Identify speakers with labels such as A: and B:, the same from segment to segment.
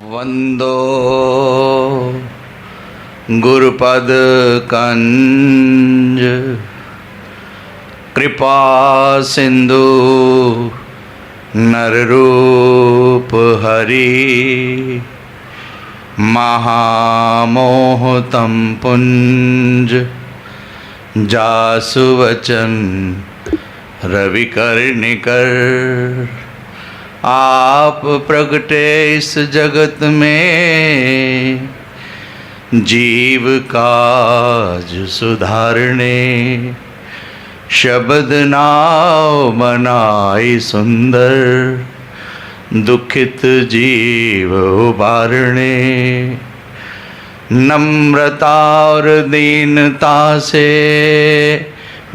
A: वंदो गुरुपद कंज कृपा सिंधु नररूप हरि महामोहतम पुंज जासु वचन रविकर्णिकर। आप प्रगटे इस जगत में जीव काज सुधारने, शब्द नाव बनाई सुंदर दुखित जीव उबारने। नम्रता और दीनता से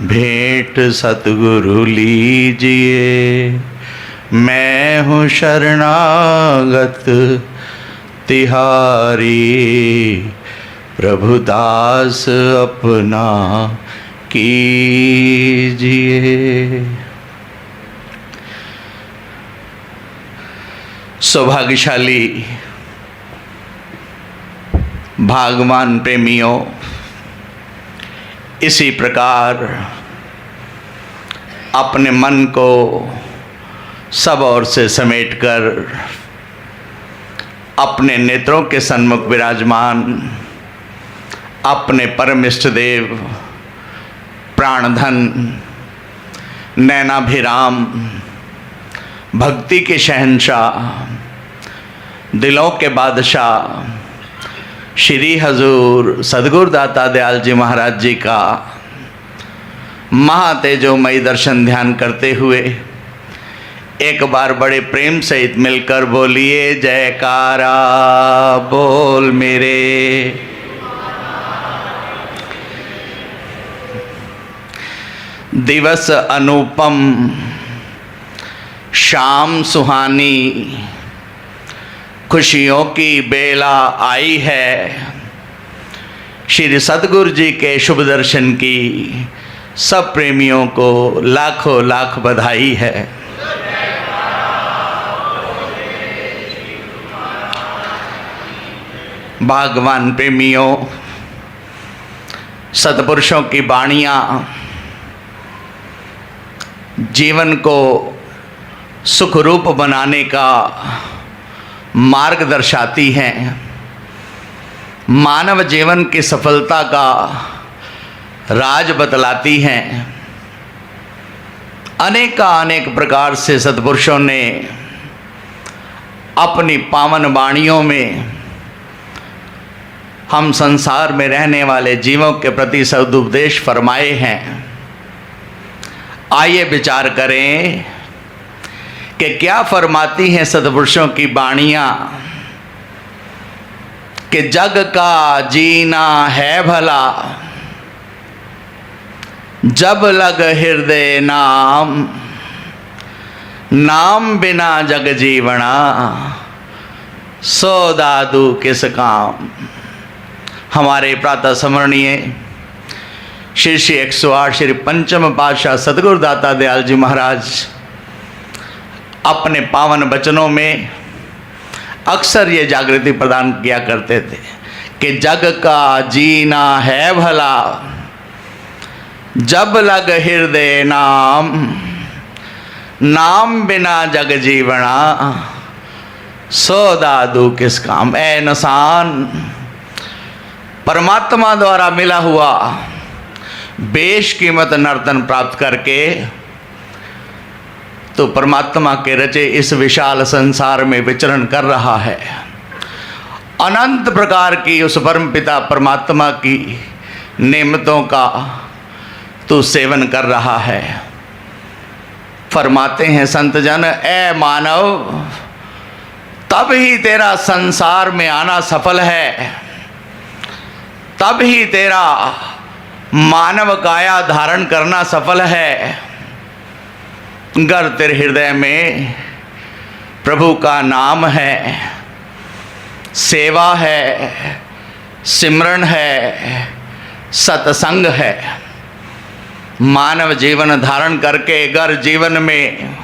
A: भेंट सतगुरु लीजिए। मैं हूँ शरणागत तिहारी, प्रभुदास अपना कीजिए। सौभाग्यशाली भागवान प्रेमियों, इसी प्रकार अपने मन को सब ओर से समेटकर अपने नेत्रों के सन्मुख विराजमान अपने परम इष्ट देव प्राणधन नैनाभिराम भक्ति के शहंशाह दिलों के बादशाह श्री हजूर सद्गुरु दाता दयाल जी महाराज जी का महातेजोमयी दर्शन ध्यान करते हुए एक बार बड़े प्रेम सहित मिलकर बोलिए जयकारा बोल मेरे। दिवस अनुपम शाम सुहानी, खुशियों की बेला आई है। श्री सद्गुरु जी के शुभ दर्शन की सब प्रेमियों को लाखों लाख बधाई है। भगवान प्रेमियों, सत्पुरुषों की वाणियाँ जीवन को सुखरूप बनाने का मार्ग दर्शाती हैं, मानव जीवन की सफलता का राज बतलाती हैं। अनेक प्रकार से सत्पुरुषों ने अपनी पावन वाणियों में हम संसार में रहने वाले जीवों के प्रति सदुपदेश फरमाए हैं। आइए विचार करें कि क्या फरमाती हैं सत्पुरुषों की वाणियाँ कि जग का जीना है भला, जब लग हृदय नाम, नाम बिना जग जीवना, सो दादू किस काम। हमारे प्रातः स्मरणीय श्री 108 श्री पंचम पातशाह सद्गुरु दाता दयाल जी महाराज अपने पावन वचनों में अक्सर ये जागृति प्रदान किया करते थे कि जग का जीना है भला, जब लग हृदय नाम, नाम बिना जग जीवना, सो दादू किस काम। ऐ इंसान, परमात्मा द्वारा मिला हुआ बेशकीमत नर्तन प्राप्त करके तो परमात्मा के रचे इस विशाल संसार में विचरण कर रहा है। अनंत प्रकार की उस परम पिता परमात्मा की नेमतों का तू सेवन कर रहा है। फरमाते हैं संत जन, ऐ मानव, तब ही तेरा संसार में आना सफल है, तब ही तेरा मानव काया धारण करना सफल है, गर तेरे हृदय में प्रभु का नाम है, सेवा है, सिमरन है, सत्संग है। मानव जीवन धारण करके गर जीवन में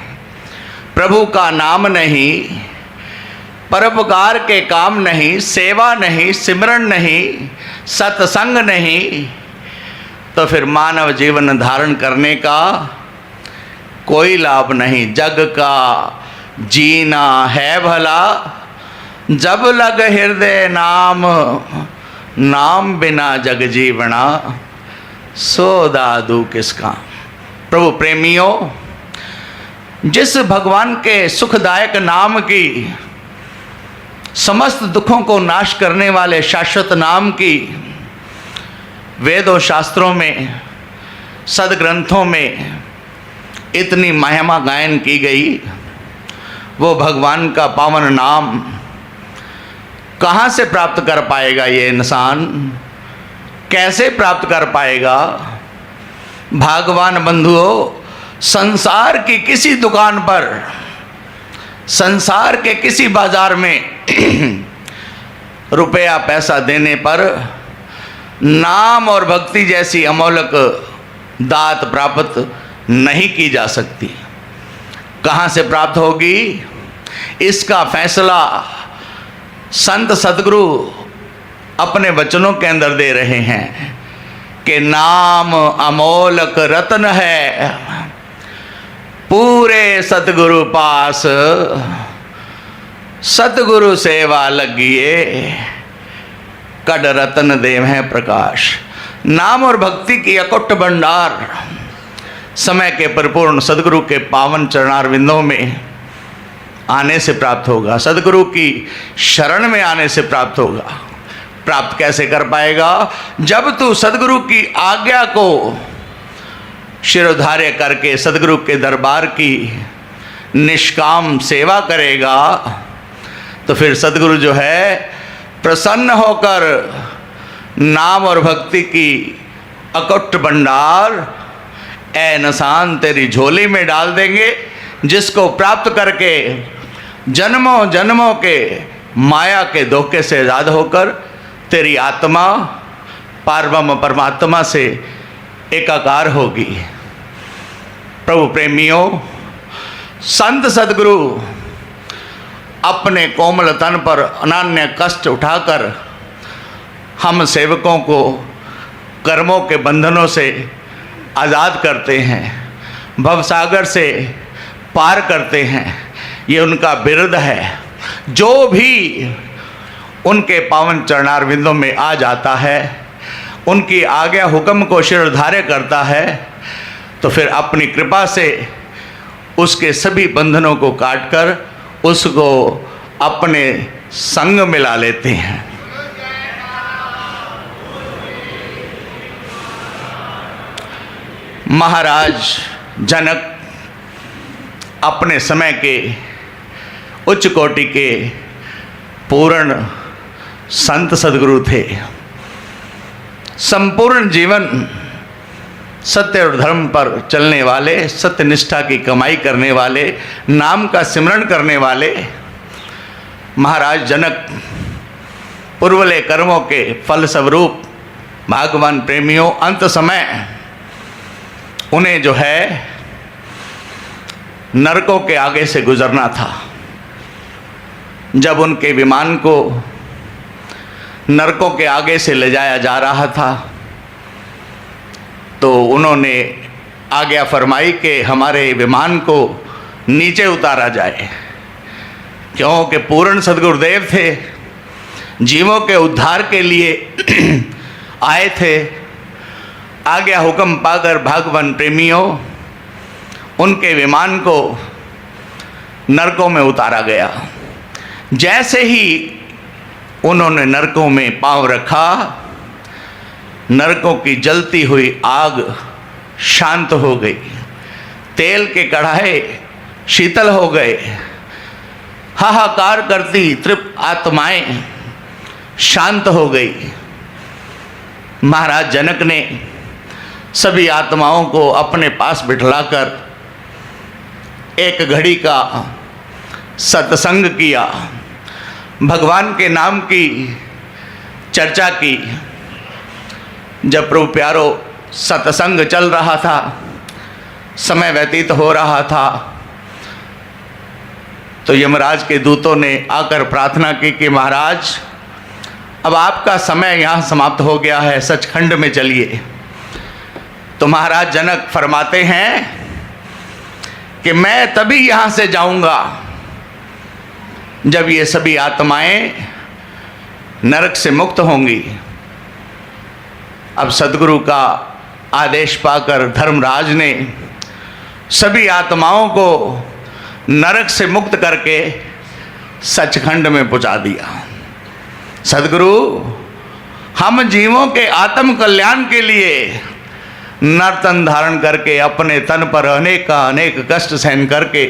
A: प्रभु का नाम नहीं, परोपकार के काम नहीं, सेवा नहीं, सिमरन नहीं, सत्संग नहीं, तो फिर मानव जीवन धारण करने का कोई लाभ नहीं। जग का जीना है भला जब लग हृदय नाम, नाम बिना जग जीवना सो दादू किसका। प्रभु प्रेमियों, जिस भगवान के सुखदायक नाम की, समस्त दुखों को नाश करने वाले शाश्वत नाम की वेदों शास्त्रों में, सदग्रंथों में इतनी महिमा गायन की गई, वो भगवान का पावन नाम कहाँ से प्राप्त कर पाएगा ये इंसान, कैसे प्राप्त कर पाएगा। भगवान बंधुओं, संसार की किसी दुकान पर, संसार के किसी बाजार में रुपया पैसा देने पर नाम और भक्ति जैसी अमोलक दात प्राप्त नहीं की जा सकती। कहाँ से प्राप्त होगी, इसका फैसला संत सदगुरु अपने वचनों के अंदर दे रहे हैं कि नाम अमोलक रत्न है, पूरे सतगुरु पास सतगुरु सेवा लगिए, कड रतन देव है प्रकाश। नाम और भक्ति की अकुट भंडार समय के परिपूर्ण सदगुरु के पावन चरणारविंदों में आने से प्राप्त होगा, सदगुरु की शरण में आने से प्राप्त होगा। प्राप्त कैसे कर पाएगा, जब तू सदगुरु की आज्ञा को शिरोधार्य करके सदगुरु के दरबार की निष्काम सेवा करेगा, तो फिर सदगुरु जो है प्रसन्न होकर नाम और भक्ति की अकुट भंडार ए इंसान तेरी झोली में डाल देंगे, जिसको प्राप्त करके जन्मों जन्मों के माया के धोखे से आज़ाद होकर तेरी आत्मा पारब्रह्म परमात्मा से एकाकार होगी। प्रभु प्रेमियों, संत सदगुरु अपने कोमल तन पर अनन्य कष्ट उठाकर हम सेवकों को कर्मों के बंधनों से आज़ाद करते हैं, भवसागर से पार करते हैं। ये उनका बिरुद है। जो भी उनके पावन चरणारविंदों में आ जाता है, उनकी आज्ञा हुक्म को शिरोधार्य करता है, तो फिर अपनी कृपा से उसके सभी बंधनों को काटकर उसको अपने संग मिला लेते हैं। महाराज जनक अपने समय के उच्च कोटि के पूर्ण संत सदगुरु थे। संपूर्ण जीवन सत्य और धर्म पर चलने वाले, सत्य निष्ठा की कमाई करने वाले, नाम का सिमरन करने वाले महाराज जनक पूर्वले कर्मों के फल स्वरूप भगवान प्रेमियों अंत समय उन्हें जो है नरकों के आगे से गुजरना था। जब उनके विमान को नरकों के आगे से ले जाया जा रहा था, तो उन्होंने आज्ञा फरमाई कि हमारे विमान को नीचे उतारा जाए, क्योंकि पूर्ण सदगुरुदेव थे, जीवों के उद्धार के लिए आए थे। आज्ञा हुक्म पाकर भगवान प्रेमियों उनके विमान को नरकों में उतारा गया। जैसे ही उन्होंने नरकों में पांव रखा, नरकों की जलती हुई आग शांत हो गई, तेल के कढ़ाए शीतल हो गए, हाहाकार करती तृप्त आत्माएं शांत हो गई। महाराज जनक ने सभी आत्माओं को अपने पास बिठलाकर एक घड़ी का सत्संग किया, भगवान के नाम की चर्चा की। जब प्रभु प्यारो सत्संग चल रहा था, समय व्यतीत हो रहा था, तो यमराज के दूतों ने आकर प्रार्थना की कि महाराज अब आपका समय यहाँ समाप्त हो गया है, सचखंड में चलिए। तो महाराज जनक फरमाते हैं कि मैं तभी यहाँ से जाऊँगा जब ये सभी आत्माएं नरक से मुक्त होंगी। अब सदगुरु का आदेश पाकर धर्मराज ने सभी आत्माओं को नरक से मुक्त करके सचखंड में पहुंचा दिया। सदगुरु हम जीवों के आत्म कल्याण के लिए नर्तन धारण करके अपने तन पर अनेक कष्ट सहन करके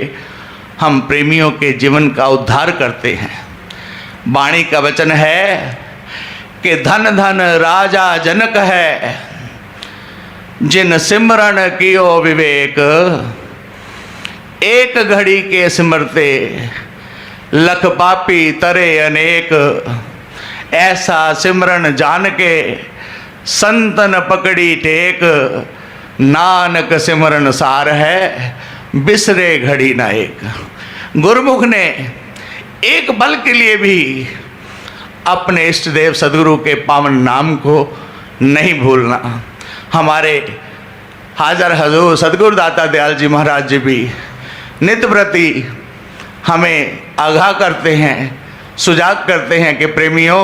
A: हम प्रेमियों के जीवन का उद्धार करते हैं। वाणी का वचन है कि धन धन राजा जनक है, जिन सिमरन कियो विवेक, एक घड़ी के सिमरते लख पापी तरे अनेक। ऐसा सिमरन जान के संतन पकड़ी टेक, नानक सिमरन सार है बिसरे घड़ी ना एक। गुरुमुख ने एक पल के लिए भी अपने इष्ट देव सदगुरु के पावन नाम को नहीं भूलना। हमारे हाजर हजूर सदगुरु दाता दयाल जी महाराज जी भी नित्य प्रति हमें आगाह करते हैं, सुजाग करते हैं कि प्रेमियों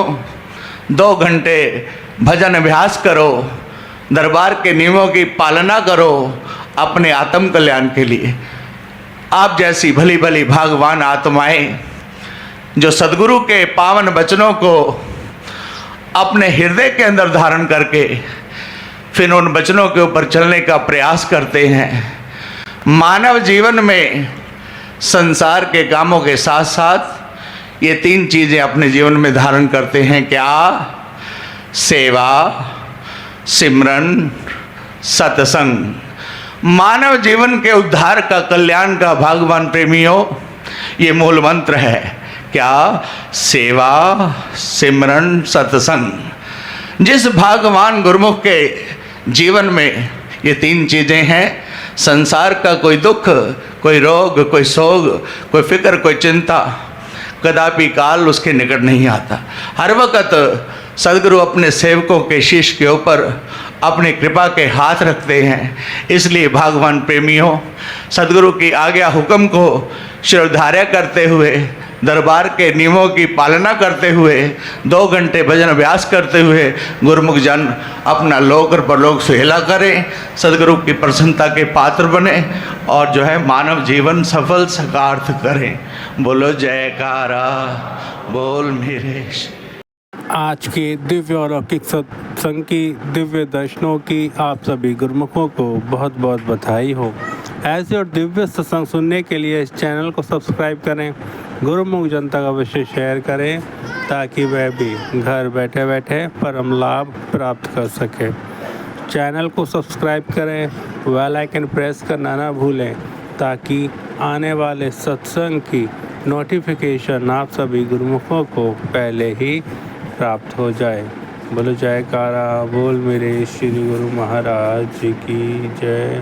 A: 2 घंटे भजन अभ्यास करो, दरबार के नियमों की पालना करो अपने आत्म कल्याण के लिए। आप जैसी भली भली भागवान आत्माएं जो सदगुरु के पावन वचनों को अपने हृदय के अंदर धारण करके फिर उन वचनों के ऊपर चलने का प्रयास करते हैं, मानव जीवन में संसार के कामों के साथ साथ ये 3 चीज़ें अपने जीवन में धारण करते हैं। क्या? सेवा, सिमरन, सत्संग। मानव जीवन के उद्धार का, कल्याण का भागवान प्रेमियों ये मूल मंत्र है। क्या? सेवा, सिमरन, सत्संग। जिस भागवान गुरुमुख के जीवन में ये 3 चीज़ें हैं, संसार का कोई दुख, कोई रोग, कोई सोग, कोई फिक्र, कोई चिंता कदापि काल उसके निकट नहीं आता। हर वक्त सदगुरु अपने सेवकों के शीश के ऊपर अपनी कृपा के हाथ रखते हैं। इसलिए भगवान प्रेमियों सदगुरु की आज्ञा हुक्म को शिरोधार्य करते हुए, दरबार के नियमों की पालना करते हुए, 2 घंटे भजन अभ्यास करते हुए गुरुमुख जन अपना लोक और परलोक सुहेला करें, सदगुरु की प्रसन्नता के पात्र बने और जो है मानव जीवन सफल सकार्थ करें। बोलो जयकारा बोल मेरे।
B: आज के दिव्य और अलौकिक सत्संग की, दिव्य दर्शनों की आप सभी गुरुमुखों को बहुत बहुत बधाई हो। ऐसे और दिव्य सत्संग सुनने के लिए इस चैनल को सब्सक्राइब करें, गुरुमुख जनता का अवश्य शेयर करें ताकि वह भी घर बैठे बैठे परम लाभ प्राप्त कर सके। चैनल को सब्सक्राइब करें, बेल आइकन प्रेस करना ना भूलें ताकि आने वाले सत्संग की नोटिफिकेशन आप सभी गुरुमुखों को पहले ही प्राप्त हो जाए। बोलो जयकारा बोल मेरे श्री गुरु महाराज जी की जय।